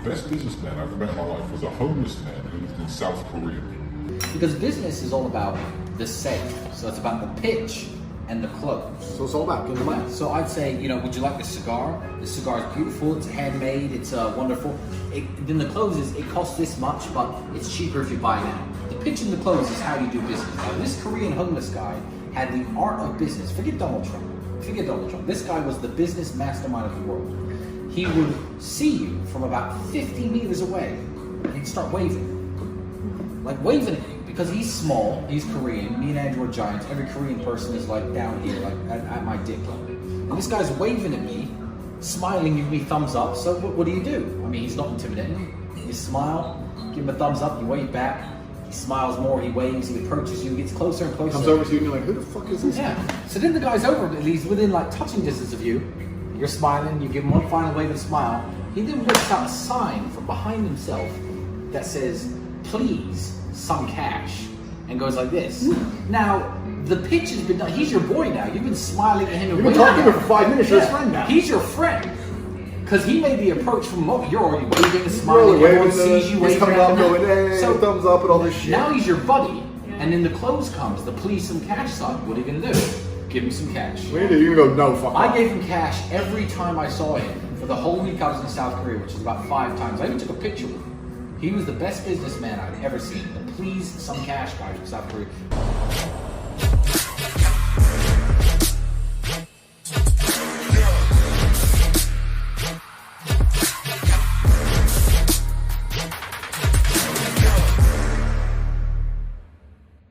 best businessman I ever met in my life was a homeless man who lived in South Korea. Because business is all about the sale. So it's about the pitch and the close. So it's all about getting the money. So I'd say, would you like a cigar? The cigar is beautiful, it's handmade, it's wonderful. Then the close is, it costs this much, but it's cheaper if you buy now. The pitch and the close is how you do business. Now, this Korean homeless guy had the art of business. Forget Donald Trump. This guy was the business mastermind of the world. He would see you from about 50 meters away and he'd start waving. Like waving at you. Because he's small, he's Korean, me and Andrew are giants, every Korean person is like down here, like at my dick level. And this guy's waving at me, smiling, giving me thumbs up, so what do? I mean, he's not intimidating. You smile, give him a thumbs up, you wave back, he smiles more, he waves, he approaches you, he gets closer and closer. Comes over to you and you're like, who the fuck is this? Yeah, so then the guy's over, he's within like touching distance of you, you're smiling, you give him one final wave and smile, he then whips out a sign from behind himself that says, please, some cash, and goes like this. Now, the pitch has been done. He's your boy now. You've been smiling at him. You've been talking to him for 5 minutes. You're his friend now. He's your friend. Because he made the approach from you're already waving and smiling. Everyone sees you waving. He's coming up going, hey, so, thumbs up and all this shit. Now he's your buddy. And then the close comes, the please some cash sign. What are you going to do? Give him some cash. What do? You're going to go, no, fuck I off. gave him cash every time I saw him. For the whole week I was in South Korea, which is about 5 times. I even took a picture with him. He was the best businessman I've ever seen. The please some cash guy from South Korea.